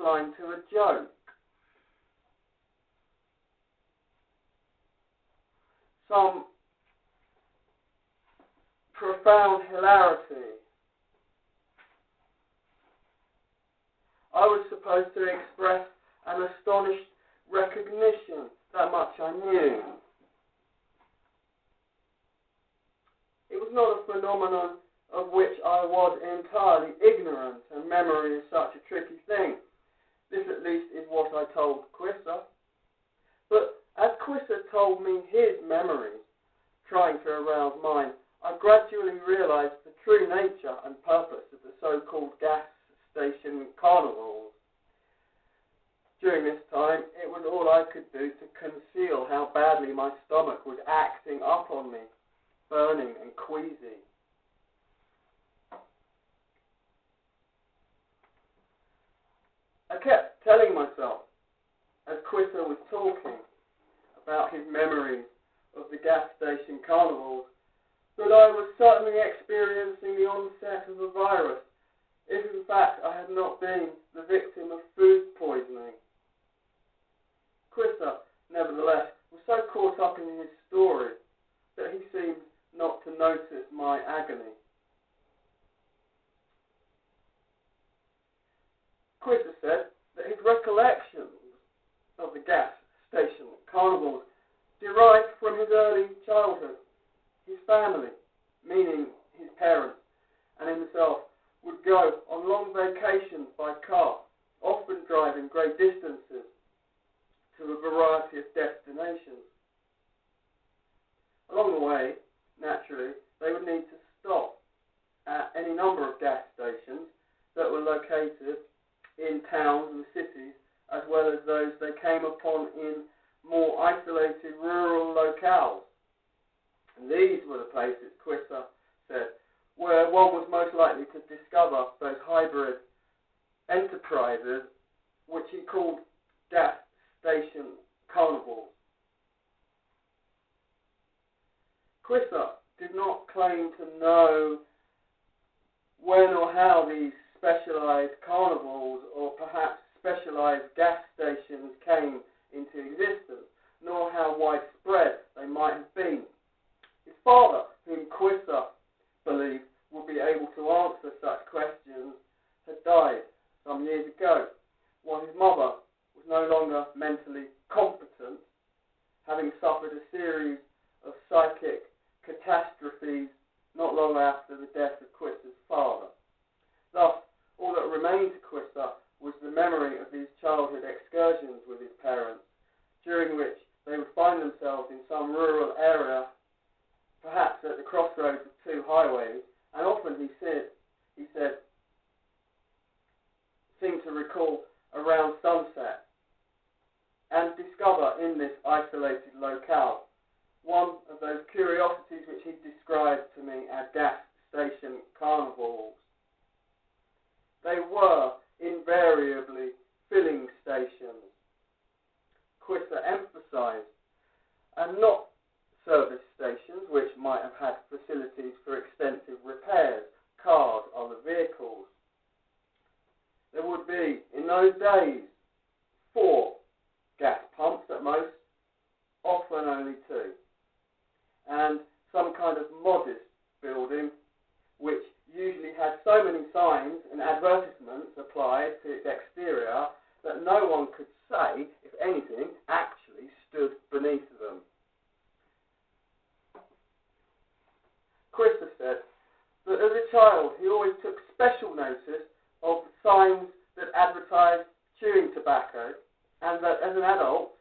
punchline to a joke. Some profound hilarity. I was supposed to express an astonished recognition. That much I knew. It was not a phenomenon of which I was entirely ignorant, and memory is such a tricky thing. This at least is what I told Quissa. But as Quissa told me his memories, trying to arouse mine, I gradually realized the true nature and purpose of the so-called gas station carnivals. During this time, it was all I could do to conceal how badly my stomach was acting up on me, burning and queasy. I kept telling myself, as Quissa was talking about his memories of the gas station carnivals, that I was certainly experiencing the onset of a virus, if in fact I had not been the victim of food poisoning. Quissa, nevertheless, was so caught up in his story that he seemed not to notice my agony. Quissa said that his recollections of the gas station carnivals derived from his early childhood. His family, meaning his parents and himself, would go on long vacations by car, often driving great distances to a variety of destinations. Along the way, naturally, they would need to stop at any number of gas stations that were located in towns and cities, as well as those they came upon in more isolated rural locales. And these were the places, Quissa said, where one was most likely to discover those hybrid enterprises, which he called gas station carnivals. Quissa did not claim to know when or how these specialized carnivals or perhaps specialized gas stations came into existence, nor how widespread they might have been. His father, whom Quissa believed would be able to answer such questions, had died some years ago, while his mother was no longer mentally competent, having suffered a series of psychic catastrophes not long after the death of Quissa's father. Thus, all that remained to Quissa was the memory of these childhood excursions with his parents, during which they would find themselves in some rural area, perhaps at the crossroads of two highways, and often he said, seemed to recall around sunset, and discover in this isolated locale one of those curiosities which he described to me as gas station carnivals. They were invariably filling stations, Quissa emphasized, and not service stations which might have had facilities for extensive repairs, cars, other vehicles. There would be, in those days, 4 gas pumps at most, often only 2, and some kind of modest building which usually had so many signs and advertisements applied to its exterior that no one could say if anything actually stood beneath them. Quissa said that as a child he always took special notice of the signs that advertised chewing tobacco, and that as an adult,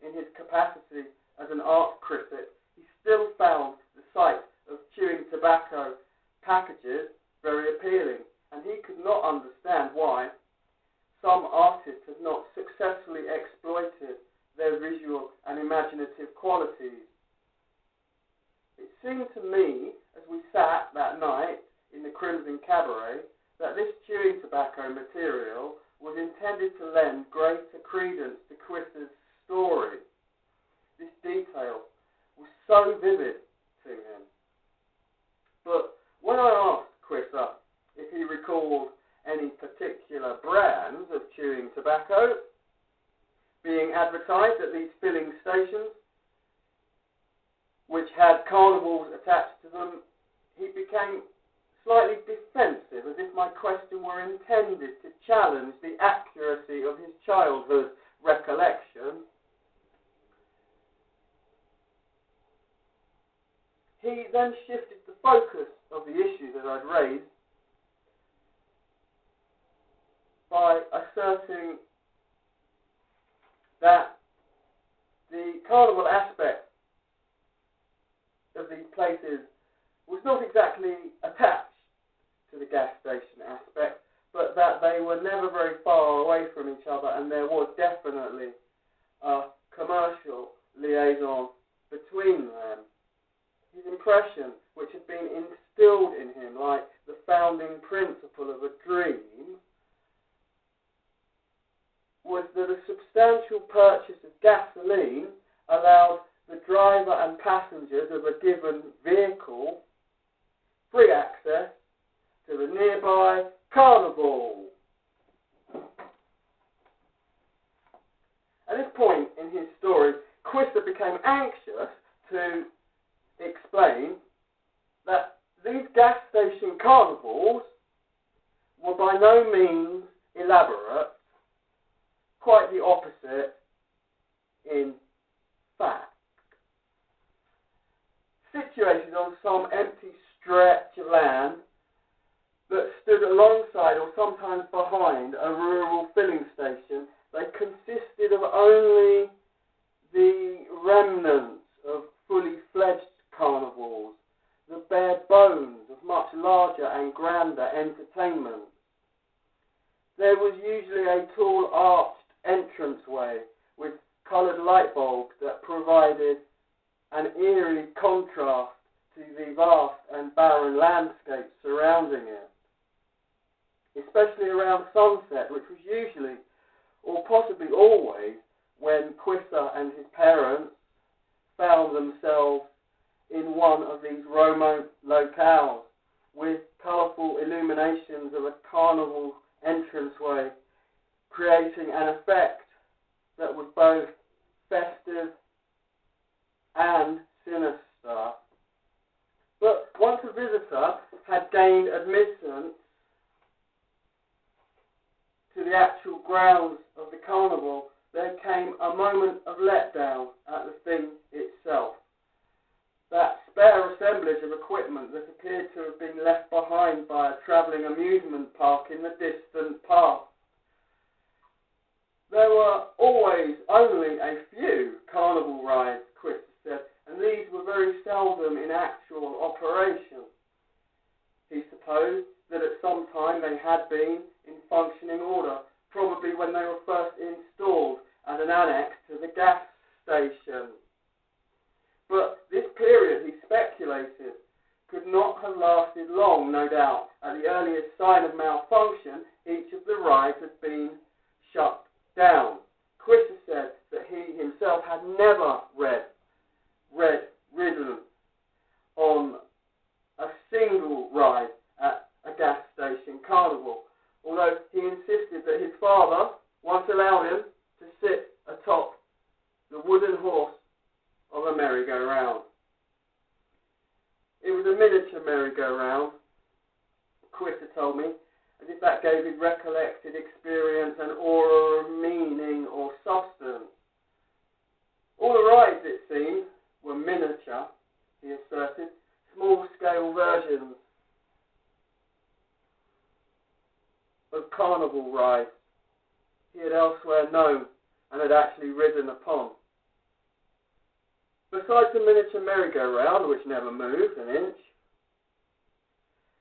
in his capacity as an art critic, he still found the sight of chewing tobacco packages very appealing, and he could not understand why some artists had not successfully exploited their visual and imaginative qualities. It seemed to me, as we sat that night in the Crimson Cabaret, that this chewing tobacco material was intended to lend greater credence to Quissa's story. This detail was so vivid to him. But when I asked Quissa if he recalled any particular brands of chewing tobacco being advertised at these filling stations, which had carnivals attached to them, he became slightly defensive, as if my question were intended to challenge the accuracy of his childhood recollection. He then shifted the focus of the issue that I'd raised by asserting that the carnival aspect of these places was not exactly attached to the gas station aspect, but that they were never very far away from each other, and there was definitely a commercial liaison between them. His impression, which had been instilled in him like the founding principle of a dream, was that a substantial purchase of gasoline allowed the driver and passengers of a given vehicle free access to the nearby carnival. At this point in his story, Quister became anxious to explain that these gas station carnivals were by no means elaborate, quite the opposite in fact. Situated on some empty stretch of land that stood alongside or sometimes behind a rural filling station, they consisted of only the remnants of fully fledged carnivals, the bare bones of much larger and grander entertainments. There was usually a tall arched entranceway with coloured light bulbs that provided an eerie contrast to the vast and barren landscape surrounding it, especially around sunset, which was usually, or possibly always, when Quister and his parents found themselves in one of these remote locales with colourful illuminations of a carnival entranceway, creating an effect that was both festive and sinister. But once a visitor had gained admittance to the actual grounds of the carnival, there came a moment of letdown at the thing itself. That spare assemblage of equipment that appeared to have been left behind by a travelling amusement park in the distant past. There were always only a few carnival rides, Quister said, and these were very seldom in actual operation. He supposed that at some time they had been in functioning order, probably when they were first installed as an annex to the gas station. But this period, he speculated, could not have lasted long, no doubt. At the earliest sign of malfunction, each of the rides had been shut down. Quister said that he himself had never ridden on a single ride at a gas station carnival, although he insisted that his father once allowed him to sit atop the wooden horse of a merry-go-round. It was a miniature merry-go-round, Quister told me, as if that gave his recollected experience an aura of meaning or substance. All the rides, it seemed, were miniature, he asserted, small-scale versions of carnival rides he had elsewhere known and had actually ridden upon. Besides the miniature merry-go-round, which never moved an inch,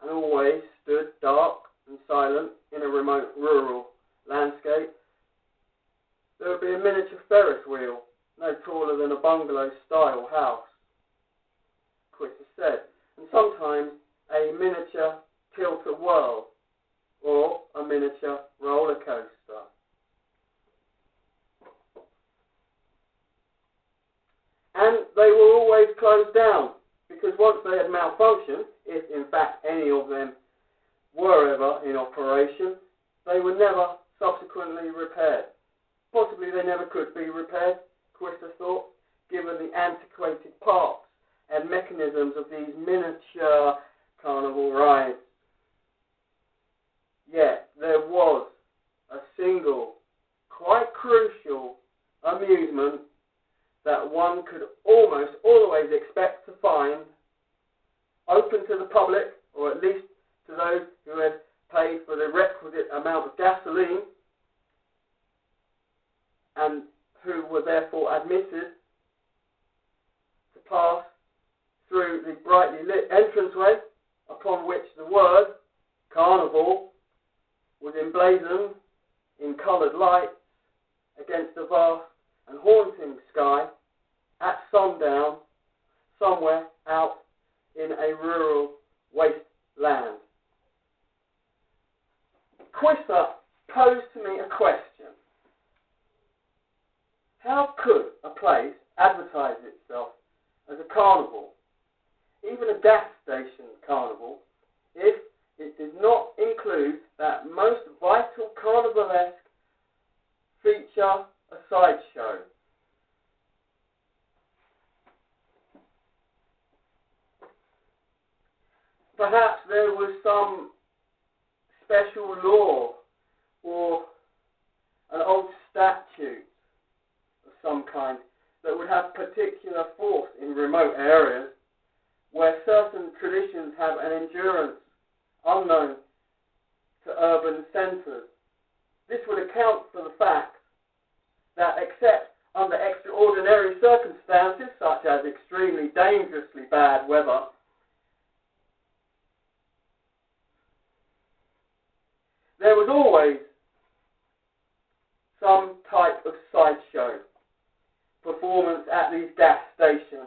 and always stood dark and silent in a remote rural landscape, there would be a miniature Ferris wheel, no taller than a bungalow-style house, Quister said, and sometimes a miniature tilt-a-whirl, or a miniature roller coaster. And they were always closed down, because once they had malfunctioned, if in fact any of them were ever in operation, they were never subsequently repaired. Possibly they never could be repaired, Quisser thought, given the antiquated parts and mechanisms of these miniature carnival rides. Yet there was a single, quite crucial amusement that one could almost always expect to find open to the public, or at least to those who had paid for the requisite amount of gasoline and who were therefore admitted to pass through the brightly lit entranceway upon which the word Carnival was emblazoned in coloured lights against a vast and haunting sky at sundown somewhere out in a rural wasteland. Quisser posed to me a question. How could a place advertise itself as a carnival, even a gas station carnival, if it did not include that most vital carnivalesque feature, a sideshow? Perhaps there was some special law or an old statute of some kind that would have particular force in remote areas where certain traditions have an endurance unknown to urban centres. This would account for the fact that, except under extraordinary circumstances such as extremely dangerously bad weather, there was always some type of sideshow performance at these gas station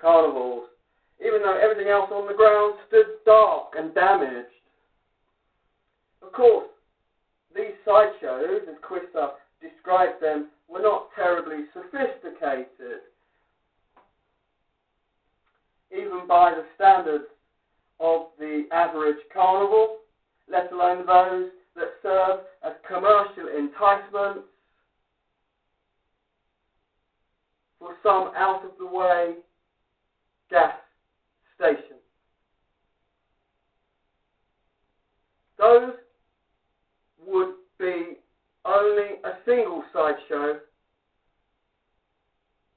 carnivals, even though everything else on the ground stood dark and damaged. Of course, these sideshows, as Quisser described them, were not terribly sophisticated, even by the standards of the average carnival, let alone those that serve as commercial enticements for some out-of-the-way gas station. Those would be only a single sideshow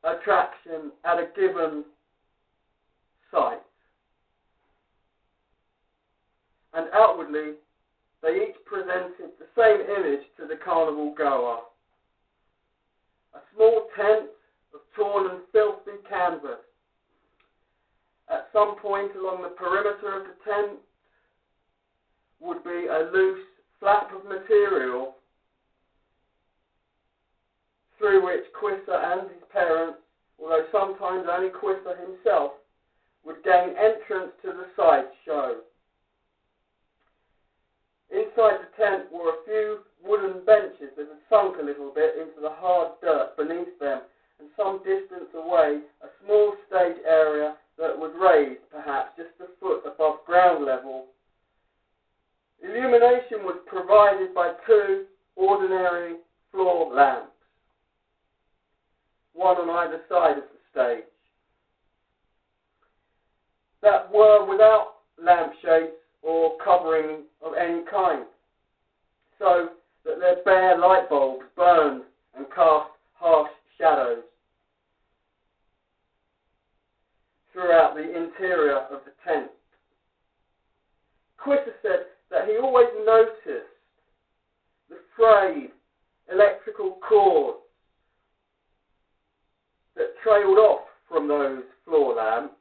attraction at a given site. And outwardly, they each presented the same image to the carnival goer. A small tent of torn and filthy canvas. At some point along the perimeter of the tent would be a loose flap of material through which Quisser and his parents, although sometimes only Quisser himself, would gain entrance to the sideshow. Inside the tent were a few wooden benches that had sunk a little bit into the hard dirt beneath them, and some distance away a small stage area that was raised perhaps just a foot above ground level. Illumination was provided by two ordinary floor lamps, one on either side of the stage, that were without lampshades or covering of any kind, so that their bare light bulbs burned and cast harsh shadows throughout the interior of the tent. Quisser said that he always noticed the frayed electrical cords that trailed off from those floor lamps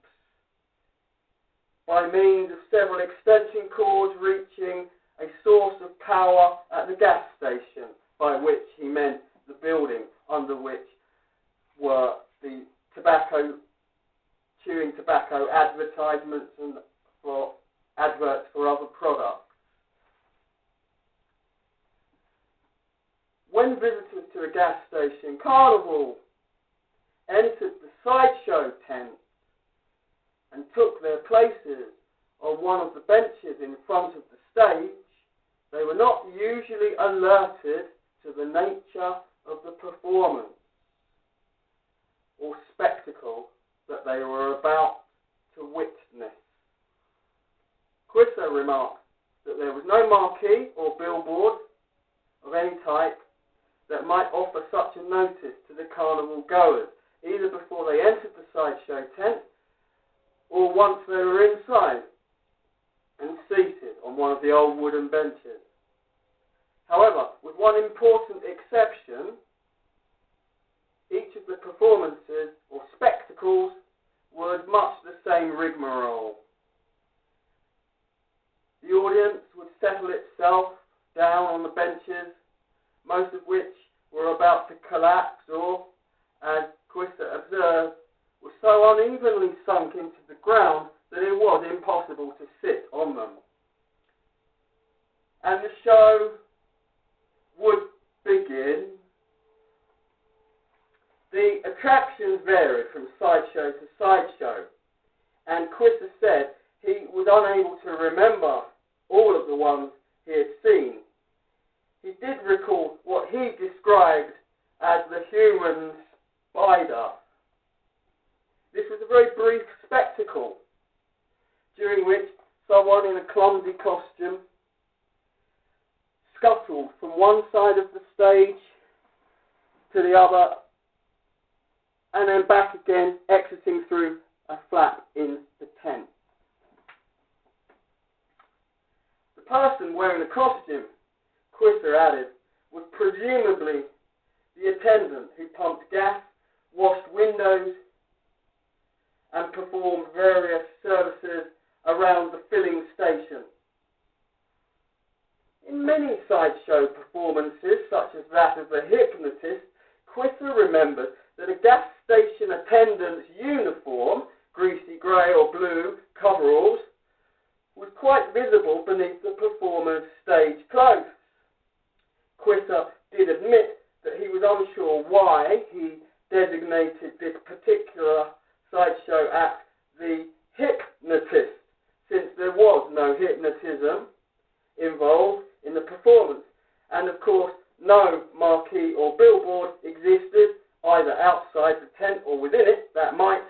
by means of several extension cords reaching a source of power at the gas station, by which he meant the building under which were the chewing tobacco advertisements and for adverts for other products. When visitors to a gas station carnival entered the sideshow tent and took their places on one of the benches in front of the stage, They were not usually alerted to the nature of the performance or spectacle that they were about to witness. Quisser remarked that there was no marquee or billboard of any type that might offer such a notice to the carnival goers, either before they entered the sideshow tent or once they were inside and seated on one of the old wooden benches. However, with one important exception, each of the performances or spectacles was much the same rigmarole. The audience would settle itself down on the benches, most of which were about to collapse or, as Quisser observed, were so unevenly sunk into the ground that it was impossible to sit on them. And the show would begin. The attractions varied from sideshow to sideshow, and Quisser said he was unable to remember all of the ones he had seen. He did recall what he described as the human spider. This was a very brief spectacle, during which someone in a clumsy costume scuttled from one side of the stage to the other and then back again, exiting through a flap in the tent. The person wearing the costume, Quisser added, was presumably the attendant who pumped gas, washed windows, and performed various services around the filling station. In many sideshow performances, such as that of the hypnotist, Quisser remembered that a gas station attendant's uniform, greasy grey or blue coveralls, was quite visible beneath the performer's stage clothes. Quisser did admit that he was unsure why he designated this particular sideshow act the hypnotist, since there was no hypnotism involved in the performance, and of course no marquee or billboard existed either outside the tent or within it that might